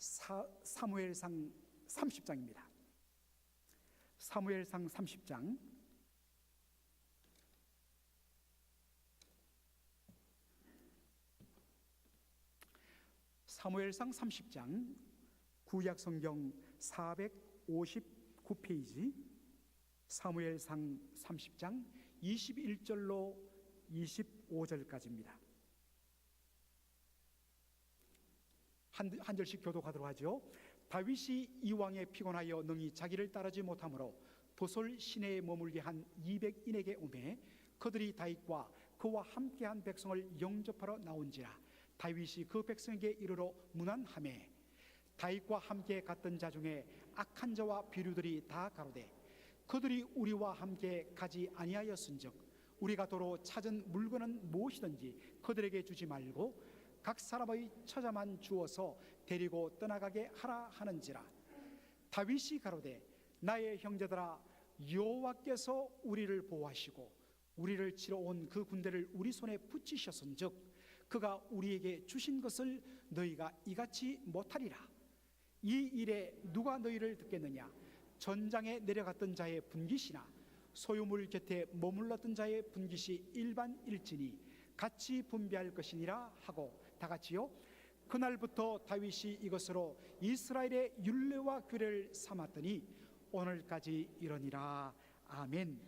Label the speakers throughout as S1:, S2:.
S1: 사무엘상 30장입니다. 사무엘상 30장 사무엘상 30장 구약성경 459페이지 사무엘상 30장 21절로 25절까지입니다. 한 절씩 교독하도록 하죠. 다윗이 이왕에 피곤하여 능히 자기를 따르지 못하므로 도솔 시내에 머물게 한 200인에게 오매 그들이 다윗과 그와 함께한 백성을 영접하러 나온지라. 다윗이 그 백성에게 이르러 문안하매 다윗과 함께 갔던 자 중에 악한 자와 비류들이 다 가로되 그들이 우리와 함께 가지 아니하였은즉 우리가 도로 찾은 물건은 무엇이든지 그들에게 주지 말고 각 사람의 처자만 주어서 데리고 떠나가게 하라 하는지라. 다윗이 가로되 나의 형제들아, 여호와께서 우리를 보호하시고 우리를 치러 온 그 군대를 우리 손에 붙이셨은즉 그가 우리에게 주신 것을 너희가 이같이 못하리라. 이 일에 누가 너희를 듣겠느냐? 전장에 내려갔던 자의 분깃이나 소유물 곁에 머물렀던 자의 분깃이 일반일지니 같이 분배할 것이니라 하고 다같이요. 그날부터 다윗이 이것으로 이스라엘의 율례와 규례를 삼았더니 오늘까지 이러니라. 아멘.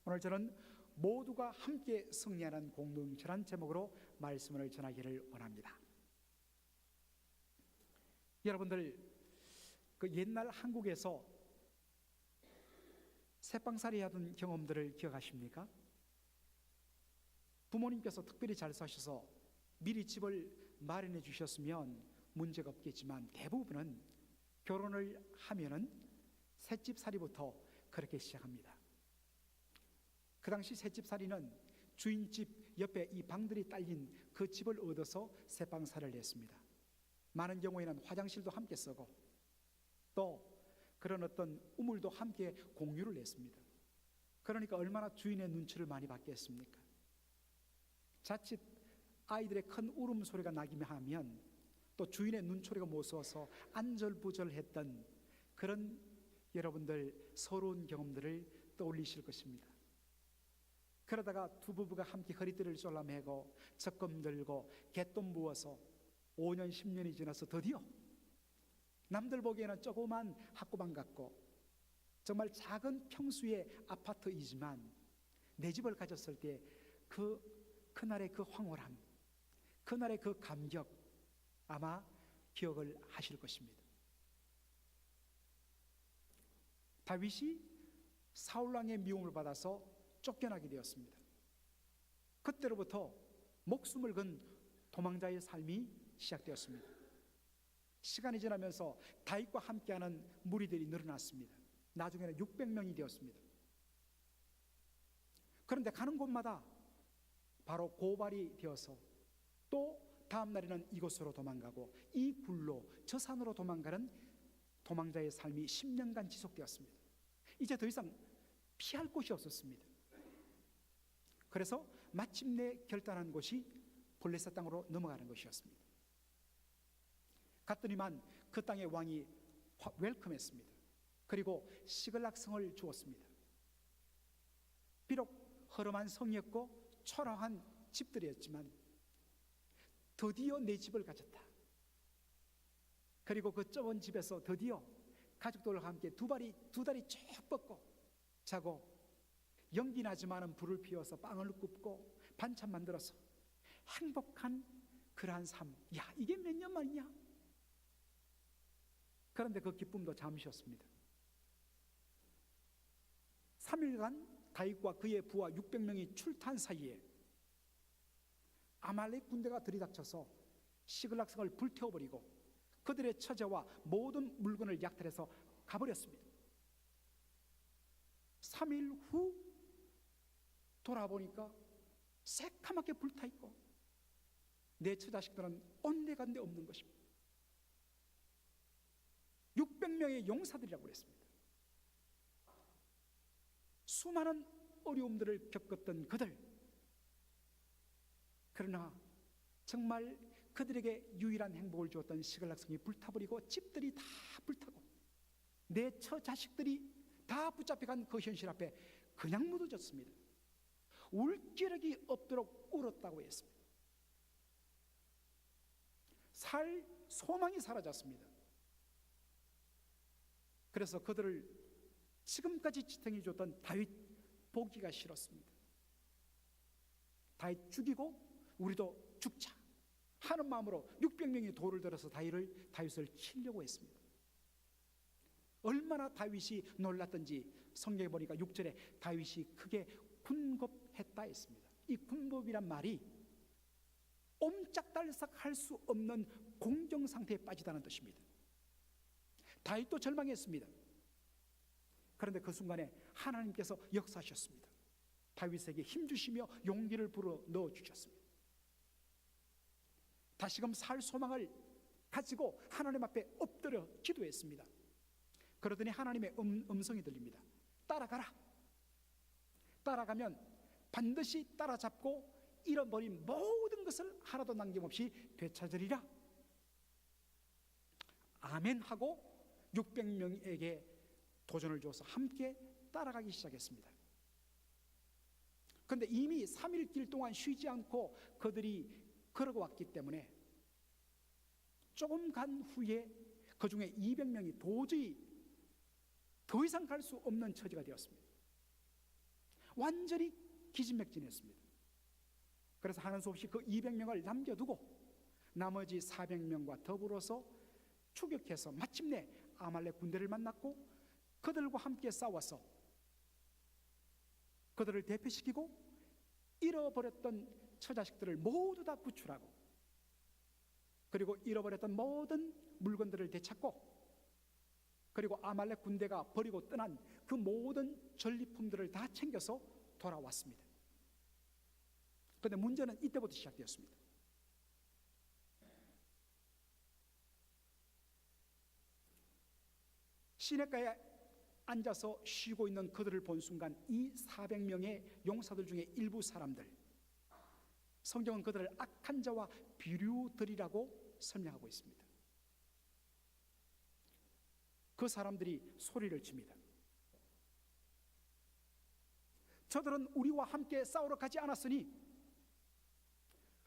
S1: 오늘 저는 모두가 함께 승리하는 공동체란 제목으로 말씀을 전하기를 원합니다. 여러분들 그 옛날 한국에서 새빵살이 하던 경험들을 기억하십니까? 부모님께서 특별히 잘 사셔서 미리 집을 마련해 주셨으면 문제가 없겠지만 대부분은 결혼을 하면은 새집살이부터 그렇게 시작합니다. 그 당시 새집살이는 주인집 옆에 이 방들이 딸린 그 집을 얻어서 새방살을 냈습니다. 많은 경우에는 화장실도 함께 쓰고 또 그런 어떤 우물도 함께 공유를 했습니다. 그러니까 얼마나 주인의 눈치를 많이 받겠습니까? 자칫 아이들의 큰 울음소리가 나기만 하면 또 주인의 눈초리가 무서워서 안절부절했던 그런 여러분들 서러운 경험들을 떠올리실 것입니다. 그러다가 두 부부가 함께 허리띠를 졸라매고 적금 들고 갯돈 부어서 5년 10년이 지나서 드디어 남들 보기에는 조그만 학구방 같고 정말 작은 평수의 아파트이지만 내 집을 가졌을 때 그날의 그 황홀함, 그날의 그 감격 아마 기억을 하실 것입니다. 다윗이 사울왕의 미움을 받아서 쫓겨나게 되었습니다. 그때로부터 목숨을 건 도망자의 삶이 시작되었습니다. 시간이 지나면서 다윗과 함께하는 무리들이 늘어났습니다. 나중에는 600명이 되었습니다. 그런데 가는 곳마다 바로 고발이 되어서 또 다음 날에는 이곳으로 도망가고 이 굴로 저 산으로 도망가는 도망자의 삶이 10년간 지속되었습니다. 이제 더 이상 피할 곳이 없었습니다. 그래서 마침내 결단한 곳이 블레셋 땅으로 넘어가는 것이었습니다. 갔더니만 그 땅의 왕이 웰컴했습니다. 그리고 시글락성을 주었습니다. 비록 허름한 성이었고 초라한 집들이었지만 드디어 내 집을 가졌다. 그리고 그 좁은 집에서 드디어 가족들과 함께 두 다리 쭉 뻗고 자고 연기 나지만은 불을 피워서 빵을 굽고 반찬 만들어서 행복한 그러한 삶. 야, 이게 몇 년 만이냐? 그런데 그 기쁨도 잠시였습니다. 3일간 다윗과 그의 부하 600명이 출탄 사이에 아말렉 군대가 들이닥쳐서 시글락성을 불태워버리고 그들의 처자와 모든 물건을 약탈해서 가버렸습니다. 3일 후 돌아보니까 새카맣게 불타있고 내 처자식들은 온데간데 없는 것입니다. 600명의 용사들이라고 그랬습니다. 수많은 어려움들을 겪었던 그들, 그러나 정말 그들에게 유일한 행복을 주었던 시글락 성이 불타버리고 집들이 다 불타고 내 처자식들이 다 붙잡혀간 그 현실 앞에 그냥 묻어졌습니다. 울 기력이 없도록 울었다고 했습니다. 살 소망이 사라졌습니다. 그래서 그들을 지금까지 지탱해 줬던 다윗 보기가 싫었습니다. 다윗 죽이고 우리도 죽자 하는 마음으로 600명이 돌을 들어서 다윗을 치려고 했습니다. 얼마나 다윗이 놀랐던지 성경에 보니까 6절에 다윗이 크게 군겁했다 했습니다. 이 군겁이란 말이 옴짝달싹할 수 없는 공정 상태에 빠지다는 뜻입니다. 다윗도 절망했습니다. 그런데 그 순간에 하나님께서 역사하셨습니다. 다윗에게 힘주시며 용기를 불어 넣어주셨습니다. 다시금 살 소망을 가지고 하나님 앞에 엎드려 기도했습니다. 그러더니 하나님의 음성이 들립니다. 따라가라. 따라가면 반드시 따라잡고 잃어버린 모든 것을 하나도 남김없이 되찾으리라. 아멘 하고 600명에게 도전을 줘서 함께 따라가기 시작했습니다. 그런데 이미 3일 길 동안 쉬지 않고 그들이 걸어왔기 때문에 조금 간 후에 그 중에 200명이 도저히 더 이상 갈 수 없는 처지가 되었습니다. 완전히 기진맥진했습니다. 그래서 하는 수 없이 그 200명을 남겨두고 나머지 400명과 더불어서 추격해서 마침내 아말렉 군대를 만났고 그들과 함께 싸워서 그들을 대피시키고 잃어버렸던 처자식들을 모두 다 구출하고 그리고 잃어버렸던 모든 물건들을 되찾고 그리고 아말렉 군대가 버리고 떠난 그 모든 전리품들을 다 챙겨서 돌아왔습니다. 그런데 문제는 이때부터 시작되었습니다. 시냇가에 앉아서 쉬고 있는 그들을 본 순간 이 400명의 용사들 중에 일부 사람들, 성경은 그들을 악한 자와 비류들이라고 설명하고 있습니다. 그 사람들이 소리를 칩니다. 저들은 우리와 함께 싸우러 가지 않았으니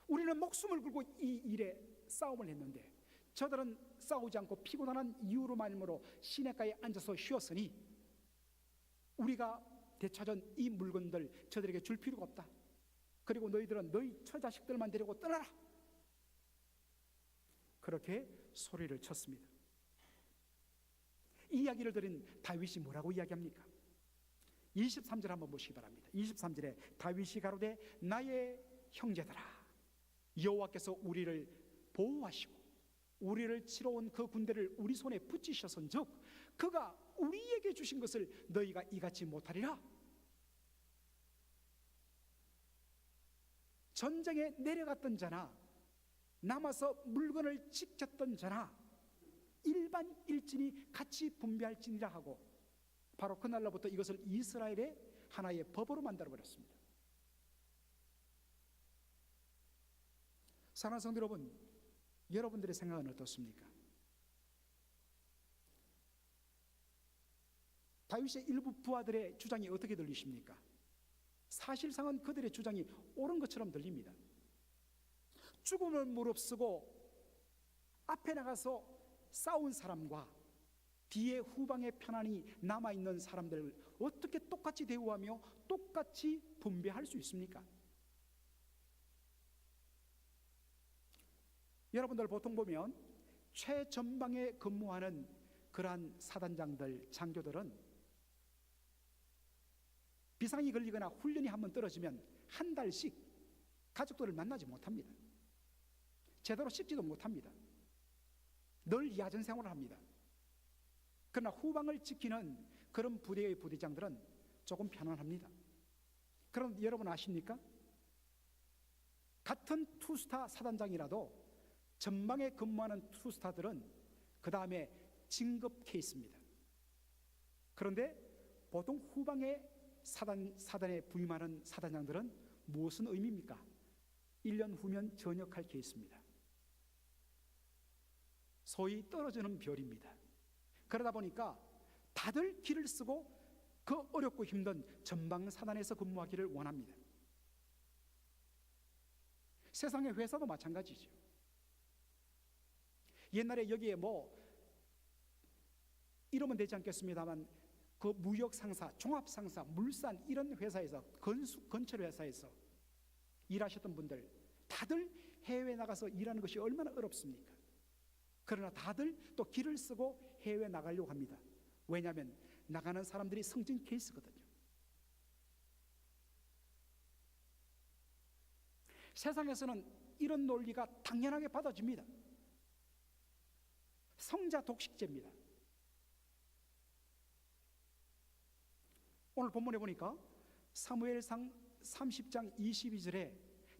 S1: 우리는 목숨을 걸고 이 일에 싸움을 했는데 저들은 싸우지 않고 피곤한 이유로만으로 시냇가에 앉아서 쉬었으니 우리가 되찾은 이 물건들 저들에게 줄 필요가 없다. 그리고 너희들은 너희 처자식들만 데리고 떠나라. 그렇게 소리를 쳤습니다. 이 이야기를 들은 다윗이 뭐라고 이야기합니까? 23절 한번 보시기 바랍니다. 23절에 다윗이 가로되 나의 형제들아 여호와께서 우리를 보호하시고 우리를 치러 온 그 군대를 우리 손에 붙이셨은즉 그가 우리에게 주신 것을 너희가 이같이 못하리라. 전쟁에 내려갔던 자나 남아서 물건을 지켰던 자나 일반 일진이 같이 분배할지니라 하고 바로 그날로부터 이것을 이스라엘의 하나의 법으로 만들어버렸습니다. 사랑하는 성도 여러분, 여러분들의 생각은 어떻습니까? 다윗의 일부 부하들의 주장이 어떻게 들리십니까? 사실상은 그들의 주장이 옳은 것처럼 들립니다. 죽음을 무릅쓰고 앞에 나가서 싸운 사람과 뒤에 후방에 편안히 남아있는 사람들을 어떻게 똑같이 대우하며 똑같이 분배할 수 있습니까? 여러분들 보통 보면 최전방에 근무하는 그러한 사단장들, 장교들은 비상이 걸리거나 훈련이 한번 떨어지면 한 달씩 가족들을 만나지 못합니다. 제대로 씻지도 못합니다. 늘 야전 생활을 합니다. 그러나 후방을 지키는 그런 부대의 부대장들은 조금 편안합니다. 그럼 여러분 아십니까? 같은 투스타 사단장이라도 전방에 근무하는 투스타들은 그 다음에 진급 케이스입니다. 그런데 보통 후방에 사단에 부임하는 사단장들은 무슨 의미입니까? 1년 후면 전역할 케이스입니다. 소위 떨어지는 별입니다. 그러다 보니까 다들 길을 쓰고 그 어렵고 힘든 전방사단에서 근무하기를 원합니다. 세상의 회사도 마찬가지죠. 옛날에 여기에 이러면 되지 않겠습니다만 그 무역상사, 종합상사, 물산 이런 회사에서 건설회사에서 일하셨던 분들 다들 해외에 나가서 일하는 것이 얼마나 어렵습니까? 그러나 다들 또 길을 쓰고 해외에 나가려고 합니다. 왜냐하면 나가는 사람들이 승진 케이스거든요. 세상에서는 이런 논리가 당연하게 받아집니다. 성자 독식제입니다. 오늘 본문에 보니까 사무엘상 30장 22절에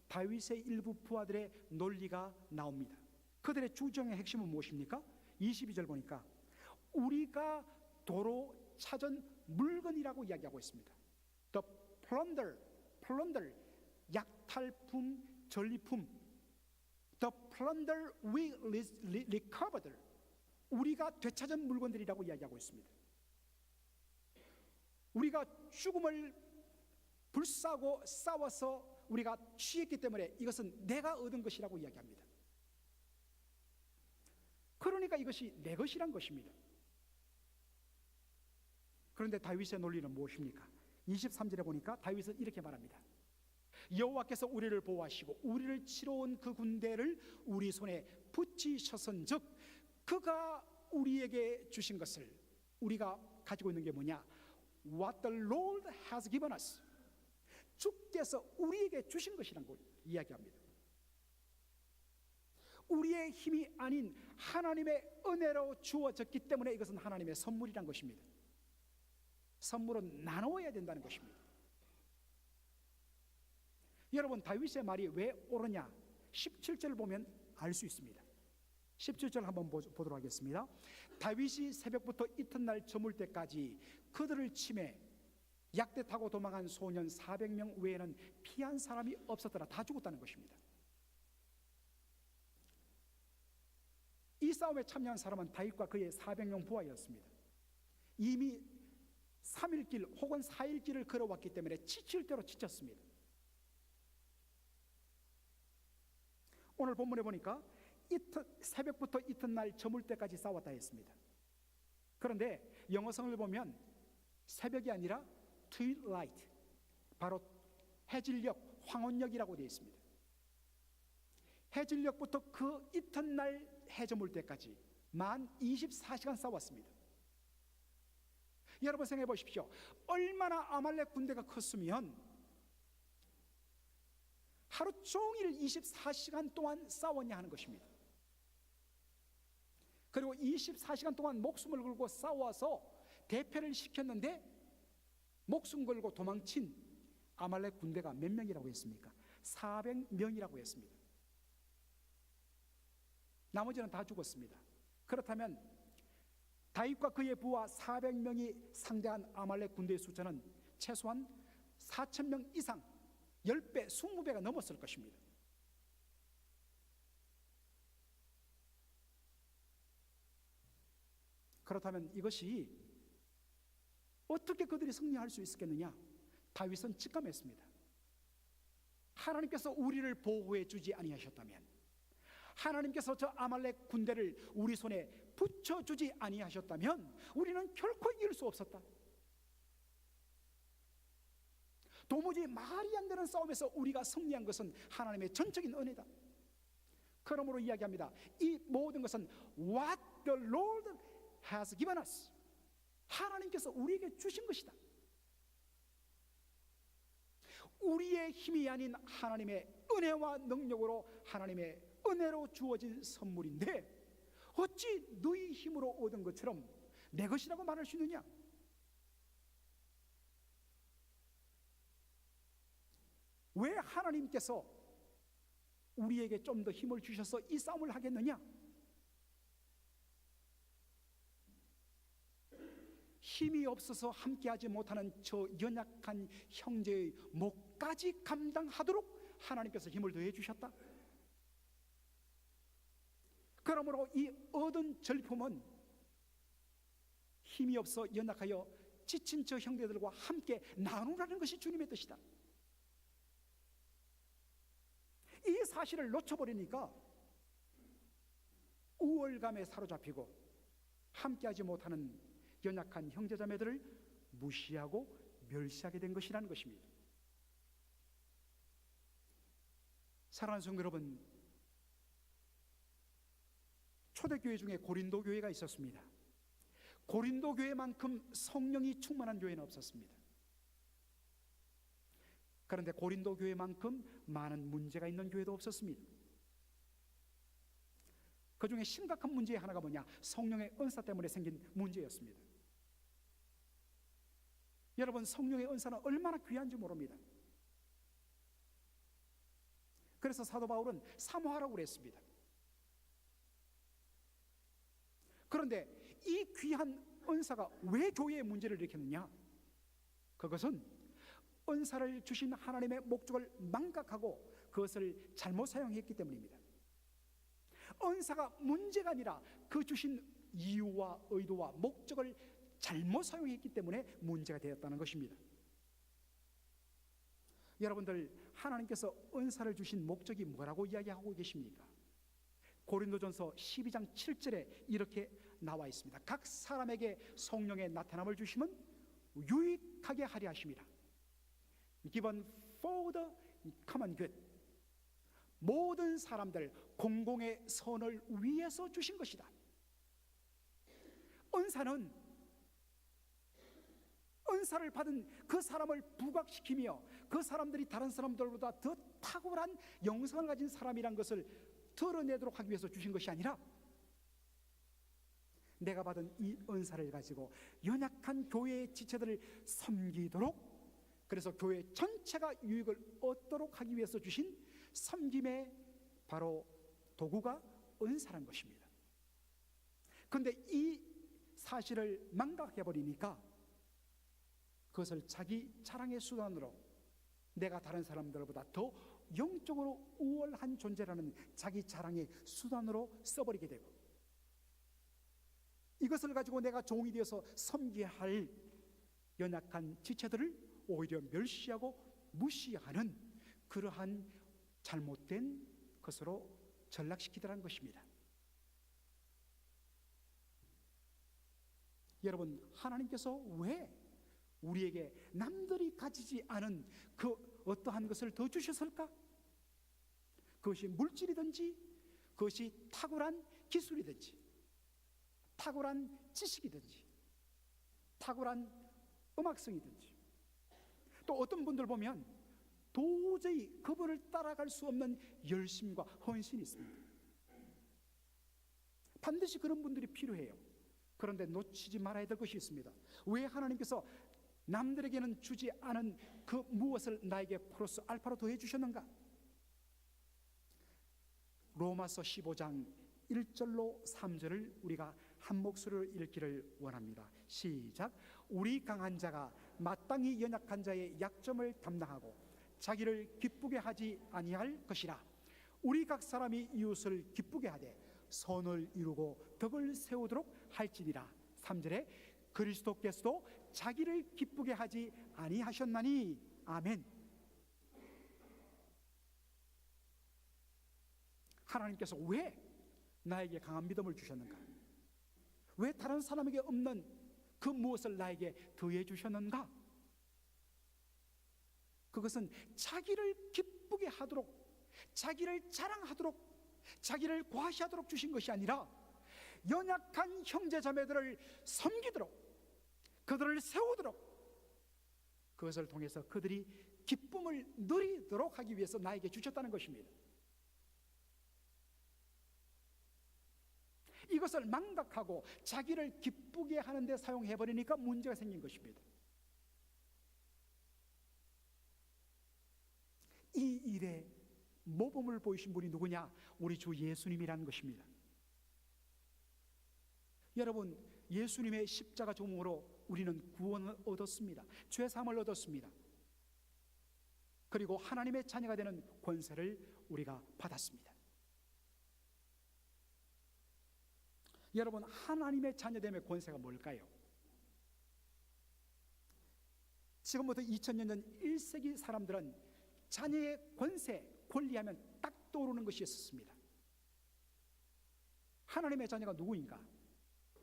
S1: 다윗의 일부 부하들의 논리가 나옵니다. 그들의 주장의 핵심은 무엇입니까? 22절 보니까 우리가 도로 찾은 물건이라고 이야기하고 있습니다. The plunder, 약탈품, 전리품. The plunder we recovered, 우리가 되찾은 물건들이라고 이야기하고 있습니다. 우리가 죽음을 불사고 싸워서 우리가 취했기 때문에 이것은 내가 얻은 것이라고 이야기합니다. 그러니까 이것이 내 것이란 것입니다. 그런데 다윗의 논리는 무엇입니까? 23절에 보니까 다윗은 이렇게 말합니다. 여호와께서 우리를 보호하시고 우리를 치러 온 그 군대를 우리 손에 붙이셨은즉 그가 우리에게 주신 것을, 우리가 가지고 있는 게 뭐냐? What the Lord has given us, 주께서 우리에게 주신 것이란 걸 이야기합니다. 우리의 힘이 아닌 하나님의 은혜로 주어졌기 때문에 이것은 하나님의 선물이란 것입니다. 선물은 나누어야 된다는 것입니다. 여러분, 다윗의 말이 왜 옳으냐? 17절을 보면 알 수 있습니다. 17절 한번 보도록 하겠습니다. 다윗이 새벽부터 이튿날 저물 때까지 그들을 치매 약대 타고 도망한 소년 400명 외에는 피한 사람이 없었더라. 다 죽었다는 것입니다. 이 싸움에 참여한 사람은 다윗과 그의 400명 부하였습니다. 이미 3일 길 혹은 4일 길을 걸어왔기 때문에 지칠 대로 지쳤습니다. 오늘 본문에 보니까 새벽부터 이튿날 저물 때까지 싸웠다 했습니다. 그런데 영어성을 보면 새벽이 아니라 twilight, 바로 해질녘, 황혼녘이라고 되어 있습니다. 해질녘부터 그 이튿날 해저물 때까지 만 24시간 싸웠습니다. 여러분 생각해 보십시오. 얼마나 아말렉 군대가 컸으면 하루 종일 24시간 동안 싸웠냐 하는 것입니다. 그리고 24시간 동안 목숨을 걸고 싸워서 대패를 시켰는데 목숨 걸고 도망친 아말렉 군대가 몇 명이라고 했습니까? 400명이라고 했습니다. 나머지는 다 죽었습니다. 그렇다면 다윗과 그의 부하 400명이 상대한 아말렉 군대의 숫자는 최소한 4,000명 이상, 10배, 20배가 넘었을 것입니다. 그렇다면 이것이 어떻게 그들이 승리할 수 있었겠느냐? 다윗은 직감했습니다. 하나님께서 우리를 보호해 주지 아니하셨다면, 하나님께서 저 아말렉 군대를 우리 손에 붙여주지 아니하셨다면 우리는 결코 이길 수 없었다. 도무지 말이 안 되는 싸움에서 우리가 승리한 것은 하나님의 전적인 은혜다. 그러므로 이야기합니다. 이 모든 것은 What the Lord has given us, 하나님께서 우리에게 주신 것이다. 우리의 힘이 아닌 하나님의 은혜와 능력으로, 하나님의 은혜로 주어진 선물인데 어찌 너희 힘으로 얻은 것처럼 내 것이라고 말할 수 있느냐? 왜 하나님께서 우리에게 좀 더 힘을 주셔서 이 싸움을 하겠느냐? 힘이 없어서 함께하지 못하는 저 연약한 형제의 몫까지 감당하도록 하나님께서 힘을 더해 주셨다. 그러므로 이 얻은 절품은 힘이 없어 연약하여 지친 저 형제들과 함께 나누라는 것이 주님의 뜻이다. 이 사실을 놓쳐버리니까 우월감에 사로잡히고 함께하지 못하는 연약한 형제자매들을 무시하고 멸시하게 된 것이라는 것입니다. 사랑하는 성도 여러분, 초대교회 중에 고린도 교회가 있었습니다. 고린도 교회만큼 성령이 충만한 교회는 없었습니다. 그런데 고린도 교회만큼 많은 문제가 있는 교회도 없었습니다. 그 중에 심각한 문제의 하나가 뭐냐? 성령의 은사 때문에 생긴 문제였습니다. 여러분, 성령의 은사는 얼마나 귀한지 모릅니다. 그래서 사도 바울은 사모하라고 그랬습니다. 그런데 이 귀한 은사가 왜 교회의 문제를 일으켰느냐? 그것은 은사를 주신 하나님의 목적을 망각하고 그것을 잘못 사용했기 때문입니다. 은사가 문제가 아니라 그 주신 이유와 의도와 목적을 잘못 사용했기 때문에 문제가 되었다는 것입니다. 여러분들, 하나님께서 은사를 주신 목적이 뭐라고 이야기하고 계십니까? 고린도전서 12장 7절에 이렇게 나와 있습니다. 각 사람에게 성령의 나타남을 주심은 유익하게 하려 하심이라. Given for the common good. 모든 사람들 공공의 선을 위해서 주신 것이다. 은사를 받은 그 사람을 부각시키며 그 사람들이 다른 사람들보다 더 탁월한 영성을 가진 사람이란 것을 드러내도록 하기 위해서 주신 것이 아니라 내가 받은 이 은사를 가지고 연약한 교회의 지체들을 섬기도록, 그래서 교회 전체가 유익을 얻도록 하기 위해서 주신 섬김의 바로 도구가 은사란 것입니다. 그런데 이 사실을 망각해버리니까 그것을 자기 자랑의 수단으로 내가 다른 사람들보다 더 영적으로 우월한 존재라는 자기 자랑의 수단으로 써버리게 되고, 이것을 가지고 내가 종이 되어서 섬겨야 할 연약한 지체들을 오히려 멸시하고 무시하는 그러한 잘못된 것으로 전락시키더라는 것입니다. 여러분, 하나님께서 왜 우리에게 남들이 가지지 않은 그 어떠한 것을 더 주셨을까? 그것이 물질이든지, 그것이 탁월한 기술이든지, 탁월한 지식이든지, 탁월한 음악성이든지, 또 어떤 분들 보면 도저히 그분을 따라갈 수 없는 열심과 헌신이 있습니다. 반드시 그런 분들이 필요해요. 그런데 놓치지 말아야 될 것이 있습니다. 왜 하나님께서 남들에게는 주지 않은 그 무엇을 나에게 플러스 알파로 더해 주셨는가? 로마서 15장 1절로 3절을 우리가 한 목소리로 읽기를 원합니다. 시작. 우리 강한 자가 마땅히 연약한 자의 약점을 담당하고 자기를 기쁘게 하지 아니할 것이라. 우리 각 사람이 이웃을 기쁘게 하되 선을 이루고 덕을 세우도록 할지니라. 3절에 그리스도께서도 자기를 기쁘게 하지 아니하셨나니. 아멘. 하나님께서 왜 나에게 강한 믿음을 주셨는가? 왜 다른 사람에게 없는 그 무엇을 나에게 더해 주셨는가? 그것은 자기를 기쁘게 하도록, 자기를 자랑하도록, 자기를 과시하도록 주신 것이 아니라 연약한 형제자매들을 섬기도록, 그들을 세우도록, 그것을 통해서 그들이 기쁨을 누리도록 하기 위해서 나에게 주셨다는 것입니다. 이것을 망각하고 자기를 기쁘게 하는 데 사용해버리니까 문제가 생긴 것입니다. 이 일에 모범을 보이신 분이 누구냐? 우리 주 예수님이라는 것입니다. 여러분, 예수님의 십자가 죽음으로 우리는 구원을 얻었습니다. 죄사함을 얻었습니다. 그리고 하나님의 자녀가 되는 권세를 우리가 받았습니다. 여러분, 하나님의 자녀됨의 권세가 뭘까요? 지금부터 2000년 전 1세기 사람들은 자녀의 권세, 권리하면 딱 떠오르는 것이 있었습니다. 하나님의 자녀가 누구인가?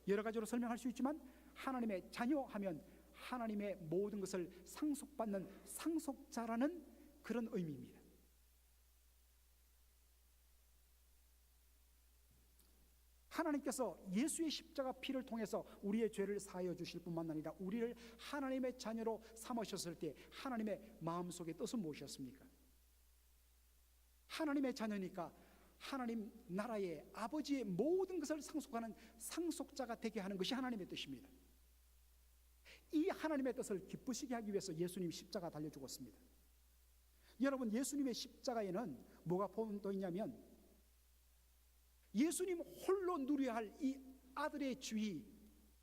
S1: 여러 가지로 설명할 수 있지만 하나님의 자녀 하면 하나님의 모든 것을 상속받는 상속자라는 그런 의미입니다. 하나님께서 예수의 십자가 피를 통해서 우리의 죄를 사하여 주실 뿐만 아니라 우리를 하나님의 자녀로 삼으셨을 때 하나님의 마음속의 뜻은 무엇이었습니까? 하나님의 자녀니까 하나님 나라의 아버지의 모든 것을 상속하는 상속자가 되게 하는 것이 하나님의 뜻입니다. 이 하나님의 뜻을 기쁘시게 하기 위해서 예수님이 십자가 달려 죽었습니다. 여러분, 예수님의 십자가에는 뭐가 포함되어 있냐면 예수님 홀로 누려야 할 이 아들의 주의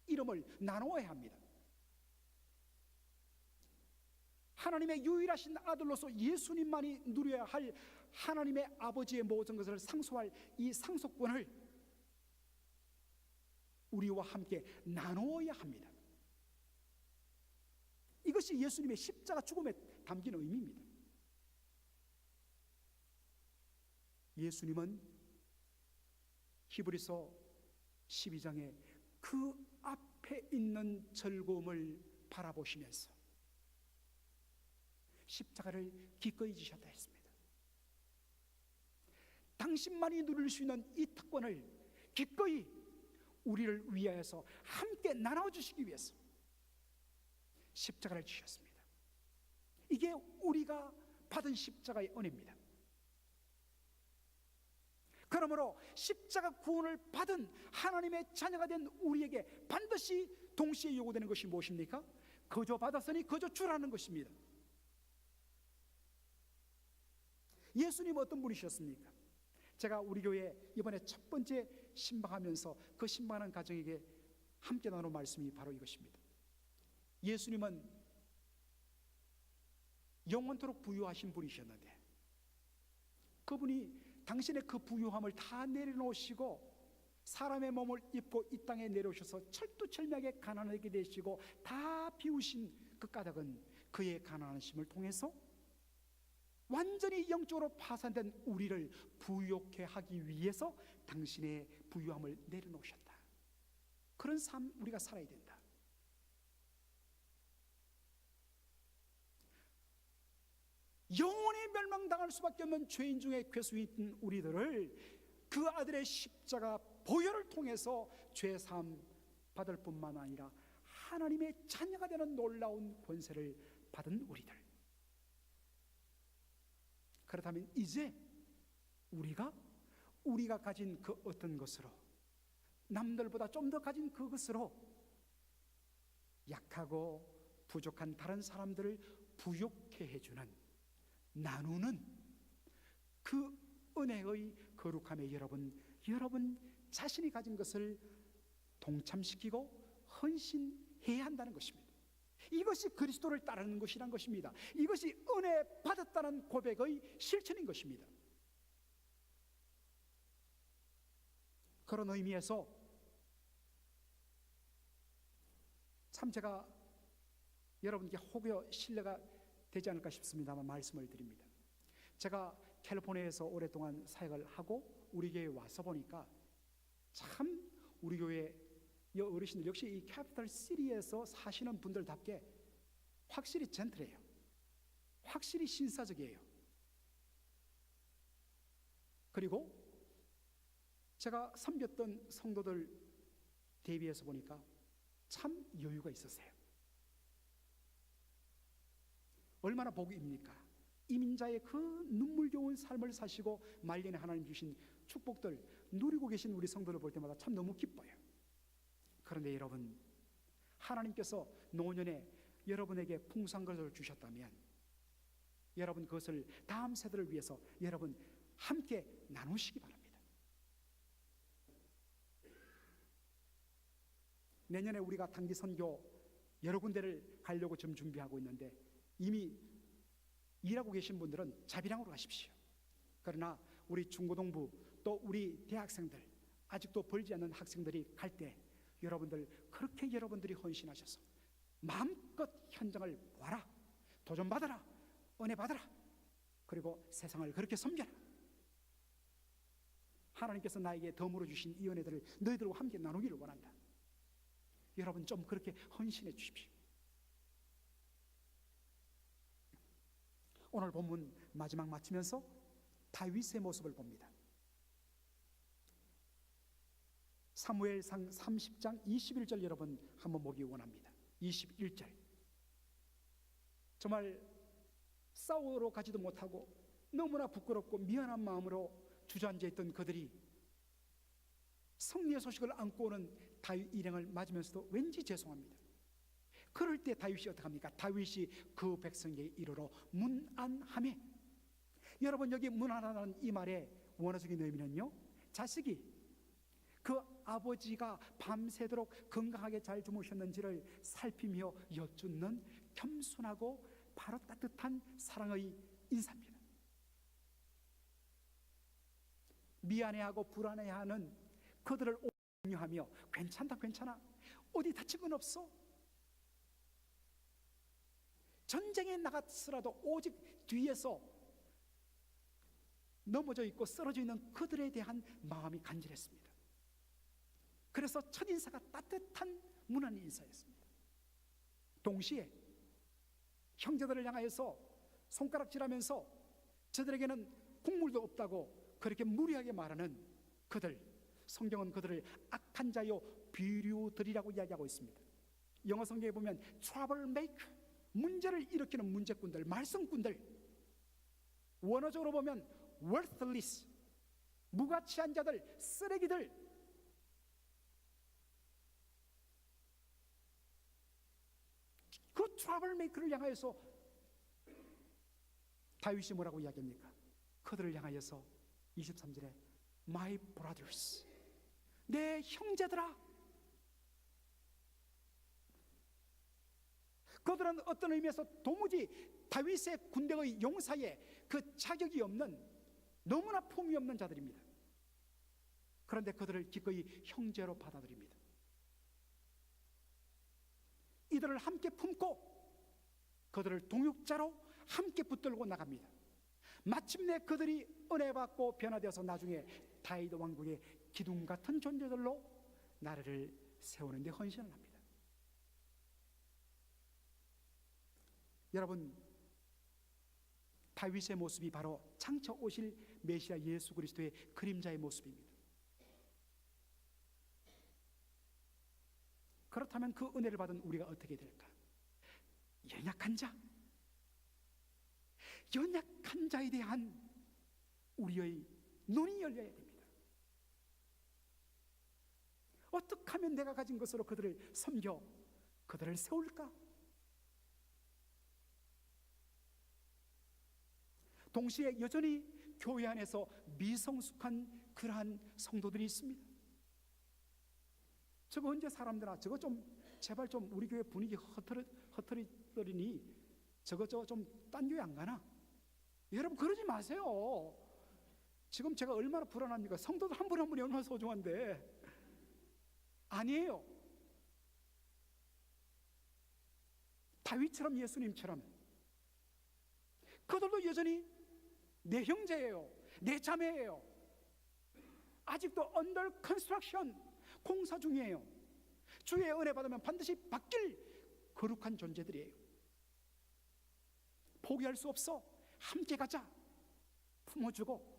S1: 이름을 나누어야 합니다. 하나님의 유일하신 아들로서 예수님만이 누려야 할 하나님의 아버지의 모든 것을 상속할 이 상속권을 우리와 함께 나누어야 합니다. 이것이 예수님의 십자가 죽음에 담긴 의미입니다. 예수님은 히브리서 12장에 그 앞에 있는 즐거움을 바라보시면서 십자가를 기꺼이 지셨다 했습니다. 당신만이 누릴 수 있는 이 특권을 기꺼이 우리를 위하여서 함께 나눠주시기 위해서 십자가를 지셨습니다. 이게 우리가 받은 십자가의 은혜입니다. 그러므로 십자가 구원을 받은 하나님의 자녀가 된 우리에게 반드시 동시에 요구되는 것이 무엇입니까? 거저 받았으니 거저 주라는 것입니다. 예수님 어떤 분이셨습니까? 제가 우리 교회 이번에 첫 번째 신방하면서 그 신방하는 가정에게 함께 나눈 말씀이 바로 이것입니다. 예수님은 영원토록 부유하신 분이셨는데 그분이 당신의 그 부유함을 다 내려놓으시고 사람의 몸을 입고 이 땅에 내려오셔서 철두철미하게 가난하게 되시고 다 비우신 그 까닭은 그의 가난하심을 통해서 완전히 영적으로 파산된 우리를 부유케 하기 위해서 당신의 부유함을 내려놓으셨다. 그런 삶 우리가 살아야 된다. 영원히 멸망당할 수밖에 없는 죄인 중에 괴수인 우리들을 그 아들의 십자가 보혈을 통해서 죄사함 받을 뿐만 아니라 하나님의 자녀가 되는 놀라운 권세를 받은 우리들. 그렇다면 이제 우리가 가진 그 어떤 것으로 남들보다 좀 더 가진 그것으로 약하고 부족한 다른 사람들을 부욕해 해주는 나누는 그 은혜의 거룩함에 여러분 자신이 가진 것을 동참시키고 헌신해야 한다는 것입니다. 이것이 그리스도를 따르는 것이란 것입니다. 이것이 은혜 받았다는 고백의 실천인 것입니다. 그런 의미에서 참 제가 여러분께 혹여 신뢰가 되지 않을까 싶습니다만 말씀을 드립니다. 제가 캘리포니아에서 오랫동안 사역을 하고 우리 교회에 와서 보니까 참 우리 교회 어르신들 역시 이 캐피털 시티에서 사시는 분들답게 확실히 젠틀해요. 확실히 신사적이에요. 그리고 제가 섬겼던 성도들 대비해서 보니까 참 여유가 있었어요. 얼마나 복입니까? 이민자의 그 눈물겨운 삶을 사시고 말년에 하나님 주신 축복들 누리고 계신 우리 성도를 볼 때마다 참 너무 기뻐요. 그런데 여러분, 하나님께서 노년에 여러분에게 풍성한 것을 주셨다면 여러분 그것을 다음 세대를 위해서 여러분 함께 나누시기 바랍니다. 내년에 우리가 단기 선교 여러 군데를 가려고 지금 준비하고 있는데 이미 일하고 계신 분들은 자비랑으로 가십시오. 그러나 우리 중고등부 또 우리 대학생들 아직도 벌지 않는 학생들이 갈 때 여러분들 그렇게 여러분들이 헌신하셔서 마음껏 현장을 보아라, 도전받아라, 은혜 받아라, 그리고 세상을 그렇게 섬겨라. 하나님께서 나에게 덤으로 주신 이 은혜들을 너희들과 함께 나누기를 원한다. 여러분 좀 그렇게 헌신해 주십시오. 오늘 본문 마지막 마치면서 다윗의 모습을 봅니다. 사무엘상 30장 21절 여러분 한번 보기 원합니다. 21절. 정말 싸우러 가지도 못하고 너무나 부끄럽고 미안한 마음으로 주저앉아 있던 그들이 승리의 소식을 안고 오는 다윗 일행을 맞으면서도 왠지 죄송합니다. 그럴 때 다윗이 어떡합니까? 다윗이 그 백성에게 이르러 문안하매. 여러분 여기 문안하라는 이 말의 원어적인 의미는요, 자식이 그 아버지가 밤새도록 건강하게 잘 주무셨는지를 살피며 여쭙는 겸손하고 바로 따뜻한 사랑의 인사입니다. 미안해하고 불안해하는 그들을 옹호하며 괜찮다 괜찮아, 어디 다친 건 없어, 전쟁에 나갔으라도 오직 뒤에서 넘어져 있고 쓰러져 있는 그들에 대한 마음이 간절했습니다. 그래서 첫인사가 따뜻한 문안 인사였습니다. 동시에 형제들을 향하여서 손가락질하면서 저들에게는 국물도 없다고 그렇게 무리하게 말하는 그들, 성경은 그들을 악한 자요 비류들이라고 이야기하고 있습니다. 영어 성경에 보면 trouble maker, 문제를 일으키는 문제꾼들, 말썽꾼들, 원어적으로 보면 worthless, 무가치한 자들, 쓰레기들, 그 트러블 메이커를 향하여서 다윗이 뭐라고 이야기합니까? 그들을 향하여서 23절에 My brothers, 내 형제들아. 그들은 어떤 의미에서 도무지 다윗의 군대의 용사에 그 자격이 없는, 너무나 품이 없는 자들입니다. 그런데 그들을 기꺼이 형제로 받아들입니다. 이들을 함께 품고 그들을 동역자로 함께 붙들고 나갑니다. 마침내 그들이 은혜 받고 변화되어서 나중에 다윗 왕국의 기둥 같은 존재들로 나라를 세우는 데 헌신을 합니다. 여러분, 다윗의 모습이 바로 장차 오실 메시아 예수 그리스도의 그림자의 모습입니다. 그렇다면 그 은혜를 받은 우리가 어떻게 될까? 연약한 자, 연약한 자에 대한 우리의 눈이 열려야 됩니다. 어떻게 하면 내가 가진 것으로 그들을 섬겨 그들을 세울까? 동시에 여전히 교회 안에서 미성숙한 그러한 성도들이 있습니다. 저거 언제 사람들아, 저거 좀 제발 좀 우리 교회 분위기 허터리더니 저거 좀 딴 교회 안 가나? 여러분 그러지 마세요. 지금 제가 얼마나 불안합니까? 성도들 한 분 한 분이 얼마나 소중한데. 아니에요. 다윗처럼, 예수님처럼 그들도 여전히 내 형제예요, 내 자매예요. 아직도 under construction, 공사 중이에요. 주의 은혜 받으면 반드시 바뀔 거룩한 존재들이에요. 포기할 수 없어. 함께 가자. 품어주고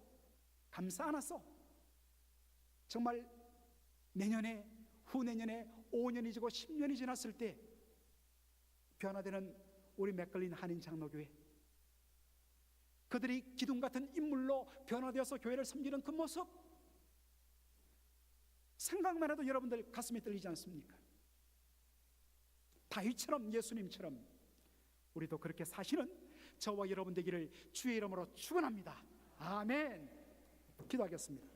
S1: 감싸 안았어. 정말 내년에, 후내년에 5년이 지고 10년이 지났을 때 변화되는 우리 맥걸린 한인 장로교회, 그들이 기둥 같은 인물로 변화되어서 교회를 섬기는 그 모습, 생각만 해도 여러분들 가슴이 떨리지 않습니까? 다윗처럼, 예수님처럼 우리도 그렇게 사시는 저와 여러분 되기를 주의 이름으로 축원합니다. 아멘. 기도하겠습니다.